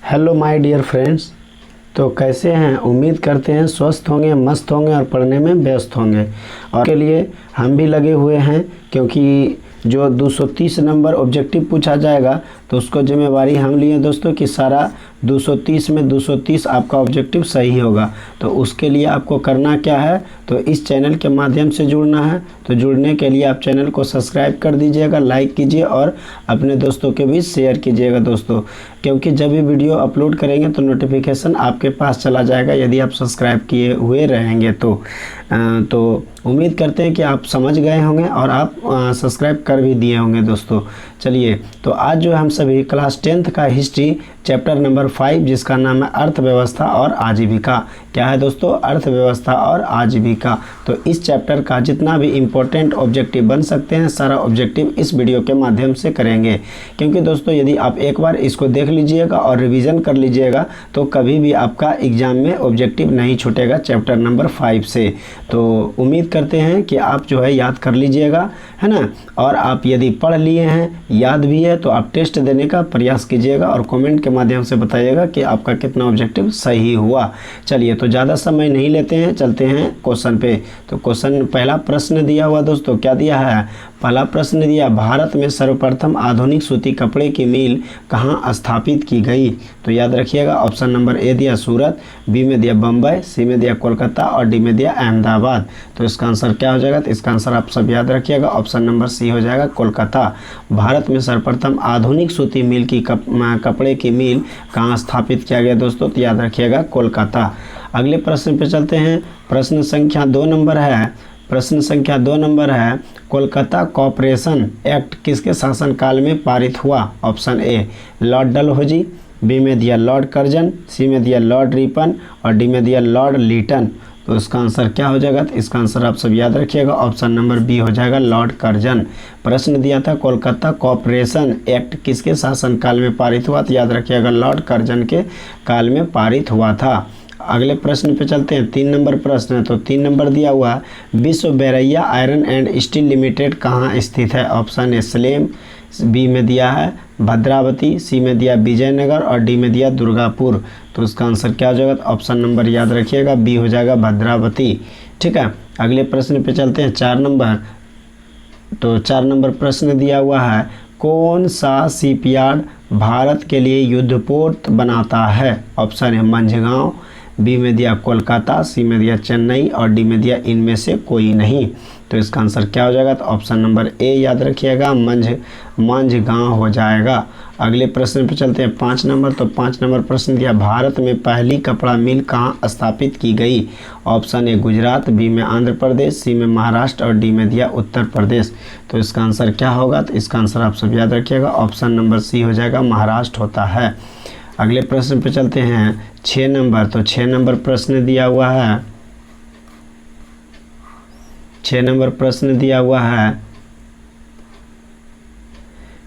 Hello my dear friends. तो कैसे हैं? उम्मीद करते हैं स्वस्थ होंगे, मस्त होंगे और पढ़ने में व्यस्त होंगे। और के लिए हम भी लगे हुए हैं, क्योंकि जो 230 नंबर ऑब्जेक्टिव पूछा जाएगा तो उसको जिम्मेवारी हम लिए दोस्तों कि सारा 230 में 230 आपका ऑब्जेक्टिव सही होगा। तो उसके लिए आपको करना क्या है, तो इस चैनल के माध्यम से जुड़ना है। तो जुड़ने के लिए आप चैनल को सब्सक्राइब कर दीजिएगा, लाइक कीजिए और अपने दोस्तों के बीच शेयर कीजिएगा दोस्तों, क्योंकि जब भी वीडियो अपलोड करेंगे तो नोटिफिकेशन आपके पास चला जाएगा यदि आप सब्सक्राइब किए हुए रहेंगे। तो उम्मीद करते हैं कि आप समझ गए होंगे और आप सब्सक्राइब कर भी दिए होंगे दोस्तों। चलिए, तो आज जो हम सभी क्लास 10th का हिस्ट्री चैप्टर नंबर 5 जिसका नाम है अर्थव्यवस्था और आजीविका। क्या है दोस्तों? अर्थव्यवस्था और आजीविका। तो इस चैप्टर का जितना भी इम्पोर्टेंट ऑब्जेक्टिव बन सकते हैं सारा ऑब्जेक्टिव इस वीडियो के माध्यम से करेंगे, क्योंकि दोस्तों यदि आप एक बार इसको देख लीजिएगा और रिवीजन कर लीजिएगा तो कभी भी आपका एग्जाम में ऑब्जेक्टिव नहीं छूटेगा चैप्टर नंबर 5 से। तो उम्मीद करते हैं कि आप जो है याद कर लीजिएगा, है ना। और आप यदि पढ़ लिए हैं, याद भी है, तो आप टेस्ट देने का प्रयास कीजिएगा और कमेंट के माध्यम से बताइएगा कि आपका कितना ऑब्जेक्टिव सही हुआ। चलिए, तो ज़्यादा समय नहीं लेते हैं, चलते हैं क्वेश्चन पे। तो क्वेश्चन पहला प्रश्न दिया हुआ दोस्तों, क्या दिया है? पहला प्रश्न दिया, भारत में सर्वप्रथम आधुनिक सूती कपड़े की मिल कहाँ स्थापित की गई? तो याद रखिएगा, ऑप्शन नंबर ए दिया सूरत, बी में दिया बम्बई, सी में दिया कोलकाता और डी में दिया अहमदाबाद। तो इसका आंसर क्या हो जाएगा? तो इसका आंसर आप सब याद रखिएगा, ऑप्शन नंबर सी हो जाएगा कोलकाता। भारत में सर्वप्रथम आधुनिक सूती मिल की कपड़े की मिल कहाँ स्थापित किया गया दोस्तों? तो याद रखिएगा कोलकाता। अगले प्रश्न पे चलते हैं। प्रश्न संख्या 2 नंबर है। प्रश्न संख्या 2 नंबर है, कोलकाता कॉरपोरेशन एक्ट किसके शासनकाल में पारित हुआ? Option A lord Dalhousie, B में दिया लॉर्ड कर्जन, सी में दिया लॉर्ड रिपन और डी में दिया लॉर्ड लीटन। तो इसका आंसर क्या हो जाएगा? तो इसका आंसर आप सब याद रखिएगा, ऑप्शन नंबर बी हो जाएगा लॉर्ड कर्जन। प्रश्न दिया था कोलकाता कॉरपोरेशन एक्ट किसके शासनकाल में पारित हुआ? तो याद रखिएगा लॉर्ड कर्जन के काल में पारित हुआ था। अगले प्रश्न पे चलते हैं। 3 नंबर प्रश्न है। तो 3 नंबर दिया हुआ है, विश्व बैरैया आयरन एंड स्टील लिमिटेड कहाँ स्थित है? ऑप्शन ए सलेम, बी में दिया है भद्रावती, सी में दिया विजयनगर और डी में दिया दुर्गापुर। तो इसका आंसर क्या हो जाएगा? ऑप्शन नंबर याद रखिएगा, बी हो जाएगा भद्रावती। ठीक है, अगले प्रश्न पे चलते हैं। 4 नंबर। तो 4 नंबर प्रश्न दिया हुआ है, कौन सा शिपयार्ड भारत के लिए युद्धपोत बनाता है? ऑप्शन है मंझगांव, बी में दिया कोलकाता, सी में दिया चेन्नई और डी में दिया इनमें से कोई नहीं। तो इसका आंसर क्या हो जाएगा? तो ऑप्शन नंबर ए याद रखिएगा, मंझगांव हो जाएगा। अगले प्रश्न पे चलते हैं। 5 नंबर। तो 5 नंबर प्रश्न दिया, भारत में पहली कपड़ा मिल कहाँ स्थापित की गई? ऑप्शन ए गुजरात, बी में आंध्र प्रदेश, सी में महाराष्ट्र और डी में दिया उत्तर प्रदेश। तो इसका आंसर क्या होगा? तो इसका आंसर आप सब याद रखिएगा, ऑप्शन नंबर सी हो जाएगा, महाराष्ट्र होता है। अगले प्रश्न पे चलते हैं। 6 नंबर। तो 6 नंबर प्रश्न दिया हुआ है, 6 नंबर प्रश्न दिया हुआ है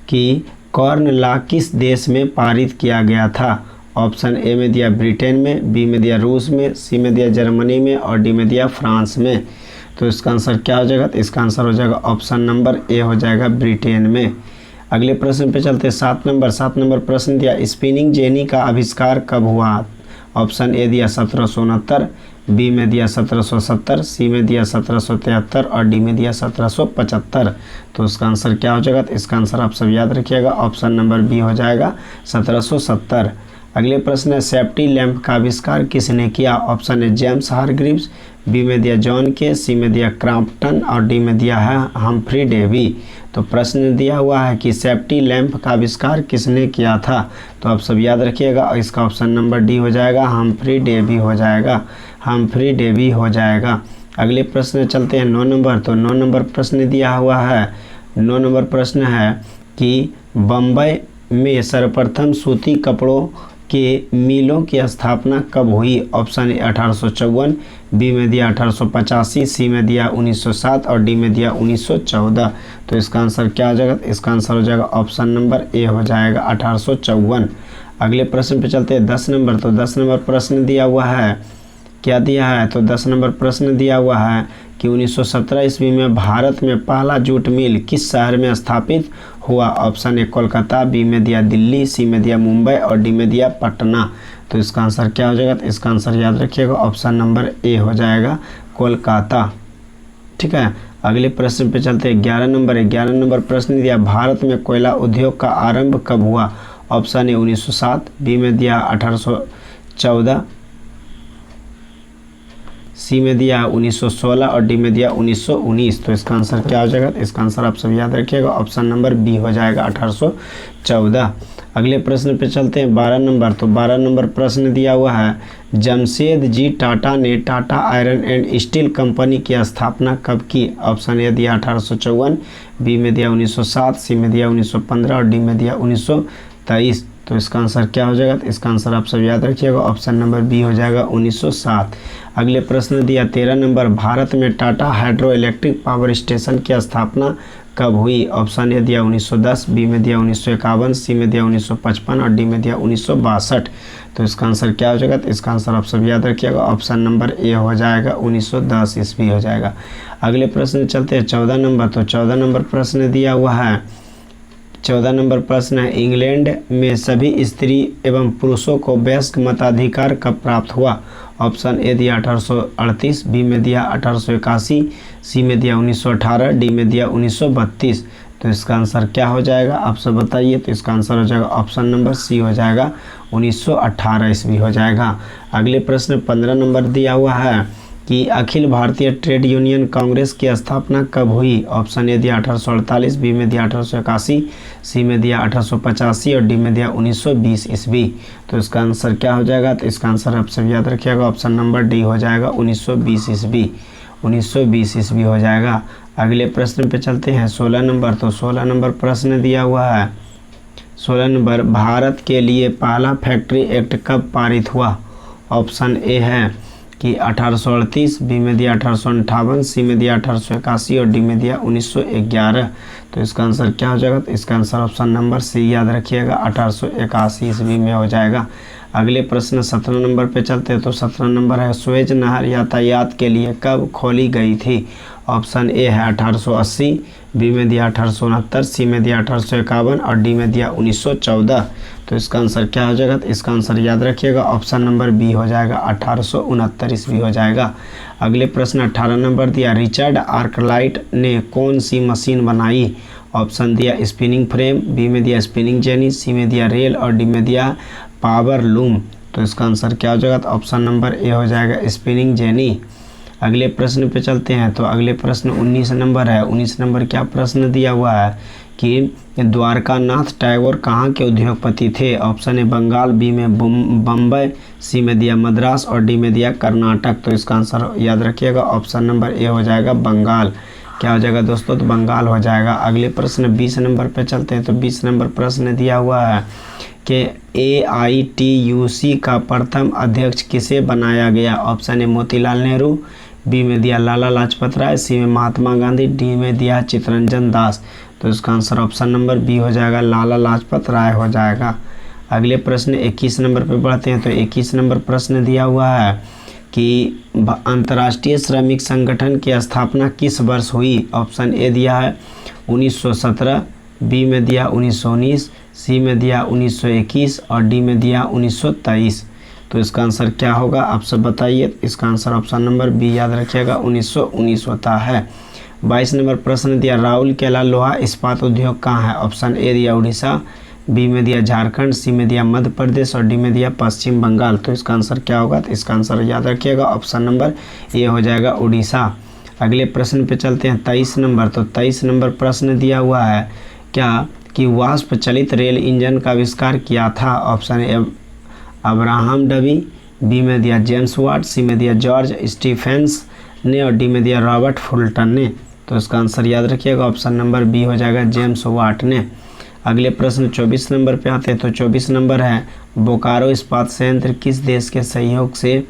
कि कॉर्न लॉ किस देश में पारित किया गया था? ऑप्शन ए में दिया ब्रिटेन में, बी में दिया रूस में, सी में दिया जर्मनी में और डी में दिया फ्रांस में। तो इसका आंसर क्या हो जाएगा? तो इसका आंसर हो जाएगा ऑप्शन नंबर ए हो जाएगा ब्रिटेन में। अगले प्रश्न पे चलते हैं। 7 नंबर। 7 नंबर प्रश्न दिया, स्पिनिंग जेनी का आविष्कार कब हुआ? ऑप्शन ए दिया 1769, बी में दिया 1770, सी में दिया 1773 और डी में दिया 1775। तो इसका आंसर क्या हो जाएगा? तो इसका आंसर आप सब याद रखिएगा, ऑप्शन नंबर बी हो जाएगा 1770। अगले प्रश्न है, सेफ्टी लैंप का आविष्कार किसने किया? ऑप्शन है जेम्स हारग्रीव्स, बी में दिया जॉन के, सी में दिया क्रॉम्पटन और डी में दिया है हम्फ्री डेवी। तो प्रश्न दिया हुआ है कि सेफ्टी लैंप का आविष्कार किसने किया था? तो आप सब याद रखिएगा, इसका ऑप्शन नंबर डी हो जाएगा, हम्फ्री डेवी हो जाएगा, हम्फ्री डेवी हो जाएगा। अगले प्रश्न चलते हैं। 9 नंबर। तो 9 नंबर प्रश्न दिया हुआ है, 9 नंबर प्रश्न है कि बम्बई में सर्वप्रथम सूती कपड़ों के मिलों की स्थापना कब हुई? ऑप्शन ए 1854, बी में दिया 1885, सी में दिया 1907 और डी में दिया 1914। तो इसका आंसर क्या हो जाएगा? इसका आंसर हो जाएगा ऑप्शन नंबर ए हो जाएगा 1854। अगले प्रश्न पे चलते हैं। 10 नंबर। तो 10 नंबर प्रश्न दिया हुआ है, क्या दिया है? तो 10 नंबर प्रश्न दिया हुआ है कि 1917 ईस्वी में भारत में पहला जूट मिल किस शहर में स्थापित हुआ? ऑप्शन ए कोलकाता, बी में दिया दिल्ली, सी में दिया मुंबई और डी में दिया पटना। तो इसका आंसर क्या हो जाएगा? तो इसका आंसर याद रखिएगा ऑप्शन नंबर ए हो जाएगा कोलकाता। ठीक है, अगले प्रश्न पे चलते हैं। 11 नंबर प्रश्न दिया भारत में कोयला उद्योग का आरंभ कब हुआ? ऑप्शन ए 1907, बी में दिया 1814, सी में दिया 1916 और डी में दिया 1919। तो इसका आंसर क्या हो जाएगा? तो इसका आंसर आप सब याद रखिएगा ऑप्शन नंबर बी हो जाएगा 1814। अगले प्रश्न पे चलते हैं 12 नंबर। तो 12 नंबर प्रश्न दिया हुआ है जमशेद जी टाटा ने Tata iron and steel company की स्थापना कब की? ऑप्शन ए दिया 1854, बी में दिया 1907, सी में दिया 1915 और डी में दिया 1923। तो इसका आंसर क्या हो जाएगा? तो इसका आंसर आप सब याद रखिएगा ऑप्शन नंबर बी हो जाएगा 1907। अगले प्रश्न दिया 13 नंबर भारत में Tata hydro electric power station की स्थापना कब हुई? ऑप्शन ए दिया 1910, बी में दिया 1951, सी में दिया 1955 और डी में दिया 1962। तो इसका आंसर क्या हो जाएगा? तो इसका आंसर आप सब याद रखिएगा ऑप्शन नंबर ए हो जाएगा 1910 ईस्वी हो जाएगा। अगले प्रश्न चलते हैं 14 नंबर। तो 14 नंबर प्रश्न दिया हुआ है 14 नंबर प्रश्न है इंग्लैंड में सभी स्त्री एवं पुरुषों को वयस्क मताधिकार कब प्राप्त हुआ? ऑप्शन ए दिया 1838, बी में दिया 1881, सी में दिया 1918, डी में दिया 1932। तो इसका आंसर क्या हो जाएगा आप सब बताइए? तो इसका आंसर हो जाएगा ऑप्शन नंबर सी हो जाएगा 1918 ईस्वी हो जाएगा। अगले प्रश्न 15 नंबर दिया हुआ है कि अखिल भारतीय ट्रेड यूनियन कांग्रेस की स्थापना कब हुई? ऑप्शन ए दिया 1848, बी में दिया 1881, सी में दिया 1885 और डी में दिया 1920 ईस्वी। तो इसका आंसर क्या हो जाएगा? तो इसका आंसर आप सब याद रखिएगा ऑप्शन नंबर डी हो जाएगा 1920 ईस्वी। 1920 ईस्वी हो जाएगा। अगले प्रश्न पे चलते हैं 16 नंबर। तो 16 नंबर प्रश्न दिया हुआ है 16 नंबर भारत के लिए पहला फैक्ट्री एक्ट कब पारित हुआ? ऑप्शन ए है कि 1838, बी में दिया 1858, सी में दिया 1881 और डी में दिया 1911। तो इसका आंसर क्या हो जाएगा? तो इसका आंसर ऑप्शन नंबर सी याद रखिएगा 1881 ईस्वी में हो जाएगा। अगले प्रश्न 17 नंबर पे चलते हैं। तो 17 नंबर है सुएज नहर यातायात के लिए कब खोली गई थी? ऑप्शन ए है 1880, बी में दिया 1869, सी में दिया 1851 और डी में दिया 1914। तो इसका आंसर क्या हो जाएगा? तो इसका आंसर याद रखिएगा ऑप्शन नंबर बी हो जाएगा 1869 ईस्वी हो जाएगा। अगले प्रश्न 18 नंबर दिया रिचर्ड आर्कराइट ने कौन सी मशीन बनाई? ऑप्शन दिया स्पिनिंग फ्रेम, बी में दिया स्पिनिंग जेनी, सी में दिया रेल और डी में दिया पावर लूम। तो इसका आंसर क्या हो जाएगा? तो ऑप्शन नंबर ए हो जाएगा स्पिनिंग जेनी। अगले प्रश्न पे चलते हैं। तो अगले प्रश्न 19 नंबर है। 19 नंबर क्या प्रश्न दिया हुआ है कि द्वारकानाथ टैगोर कहाँ के उद्योगपति थे? ऑप्शन ए बंगाल, बी में बम्बई, सी में दिया मद्रास और डी में दिया कर्नाटक। तो इसका आंसर याद रखिएगा ऑप्शन नंबर ए हो जाएगा बंगाल। क्या हो जाएगा दोस्तों? तो बंगाल हो जाएगा। अगले प्रश्न 20 नंबर पे चलते हैं। तो 20 नंबर प्रश्न दिया हुआ है कि AITUC का प्रथम अध्यक्ष किसे बनाया गया? Option A Motilal Nehru, B में दिया लाला लाजपत राय, सी में महात्मा गांधी, डी में दिया चित्तरंजन दास। तो इसका आंसर ऑप्शन नंबर बी हो जाएगा लाला लाजपत राय हो जाएगा। अगले प्रश्न 21 नंबर पे बढ़ते हैं। तो 21 नंबर प्रश्न दिया हुआ है कि अंतर्राष्ट्रीय श्रमिक संगठन की स्थापना किस वर्ष हुई? ऑप्शन ए दिया है 1917, बी में दिया 1919, सी में दिया 1921 और डी में दिया 1923। तो इसका आंसर क्या होगा आप सब बताइए? इसका आंसर ऑप्शन नंबर बी याद रखिएगा 1919 होता है। 22 नंबर प्रश्न दिया राउरकेला लोहा इस्पात उद्योग कहाँ है? ऑप्शन ए दिया उड़ीसा, बी में दिया झारखंड, सी में दिया मध्य प्रदेश और डी में दिया पश्चिम बंगाल। तो इसका आंसर क्या होगा? तो इसका आंसर याद रखिएगा ऑप्शन नंबर ए हो जाएगा उड़ीसा। अगले प्रश्न पे चलते हैं 23 नंबर। तो 23 नंबर प्रश्न दिया हुआ है क्या कि वाष्प चलित रेल इंजन का आविष्कार किया था? ऑप्शन ए अब्राहम डबी, बी में दिया जेम्स वाट, सी में दिया जॉर्ज स्टीफेंस ने और डी में दिया रॉबर्ट फुल्टन ने। तो इसका आंसर याद रखिएगा ऑप्शन नंबर बी हो जाएगा जेम्स वाट ने। अगले प्रश्न 24 नंबर पे आते हैं। तो 24 नंबर है बोकारो इस्पात संयंत्र किस देश के सहयोग से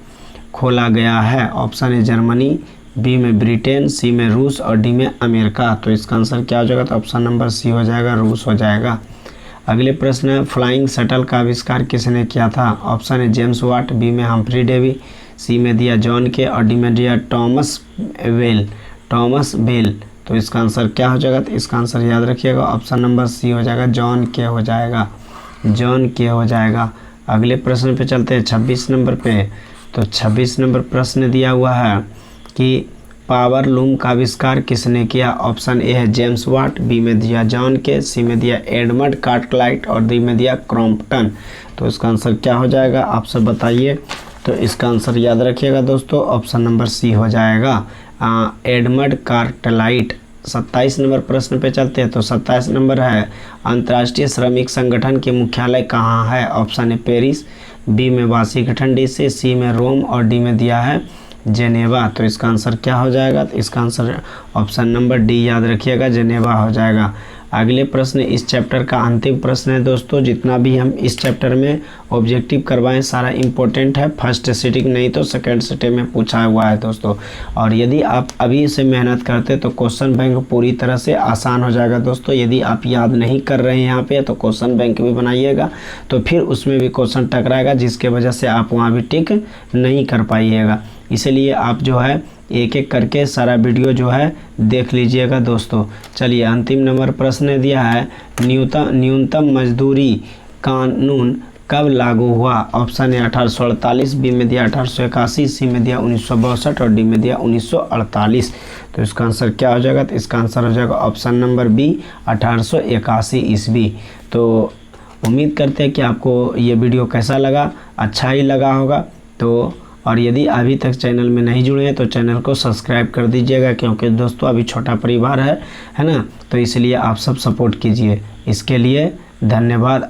खोला गया है? ऑप्शन ए जर्मनी, बी में ब्रिटेन, सी में रूस और डी में अमेरिका। तो इसका आंसर क्या हो जाएगा? तो ऑप्शन नंबर सी हो जाएगा रूस हो जाएगा। अगले प्रश्न है फ्लाइंग शटल का आविष्कार किसने किया था? ऑप्शन है जेम्स वाट, बी में हम्फ्री डेवी, सी में दिया जॉन के और डी में दिया टॉमस बेल। तो इसका आंसर क्या हो जाएगा? तो इसका आंसर याद रखिएगा ऑप्शन नंबर सी हो जाएगा, जॉन के हो जाएगा, जॉन के हो जाएगा। अगले प्रश्न पे चलते हैं 26 नंबर पे। तो 26 नंबर प्रश्न दिया हुआ है कि पावर लूम का आविष्कार किसने किया? ऑप्शन ए है जेम्स वाट, बी में दिया जॉन के, सी में दिया एडमंड कार्टराइट और डी में दिया क्रॉम्पटन। तो इसका आंसर क्या हो जाएगा आप सब बताइए। तो इसका आंसर याद रखिएगा दोस्तों, ऑप्शन नंबर सी हो जाएगा, एडमंड कार्टराइट। 27 नंबर प्रश्न पे चलते हैं। तो 27 नंबर है अंतर्राष्ट्रीय श्रमिक संगठन के मुख्यालय कहाँ है? ऑप्शन ए पेरिस, बी में वाशिंगटन डीसी, सी में रोम और डी में दिया है जेनेवा। तो इसका आंसर क्या हो जाएगा? तो इसका आंसर ऑप्शन नंबर डी याद रखिएगा, जेनेवा हो जाएगा। अगले प्रश्न इस चैप्टर का अंतिम प्रश्न है दोस्तों। जितना भी हम इस चैप्टर में ऑब्जेक्टिव करवाएं सारा इम्पोर्टेंट है, फर्स्ट सिटिंग नहीं तो सेकंड सिटिंग में पूछा हुआ है दोस्तों। और यदि आप अभी से मेहनत करते तो क्वेश्चन बैंक पूरी तरह से आसान हो जाएगा दोस्तों। यदि आप याद नहीं कर रहे हैं यहाँ पे तो क्वेश्चन बैंक भी बनाइएगा, तो फिर उसमें भी क्वेश्चन टकराएगा, जिसके वजह से आप वहाँ भी टिक नहीं कर पाइएगा। इसलिए आप जो है एक एक करके सारा वीडियो जो है देख लीजिएगा दोस्तों। चलिए अंतिम नंबर प्रश्न दिया है, न्यूनतम मजदूरी कानून कब लागू हुआ? ऑप्शन ए 1848, बी में दिया 1881, सी में दिया 1962 और डी में दिया 1948। तो इसका आंसर क्या हो जाएगा? तो इसका आंसर हो जाएगा ऑप्शन नंबर बी 1881 ईस्वी। तो उम्मीद करते हैं कि आपको ये वीडियो कैसा लगा, अच्छा ही लगा होगा। तो और यदि अभी तक चैनल में नहीं जुड़े हैं तो चैनल को सब्सक्राइब कर दीजिएगा, क्योंकि दोस्तों अभी छोटा परिवार है ना, तो इसलिए आप सब सपोर्ट कीजिए। इसके लिए धन्यवाद।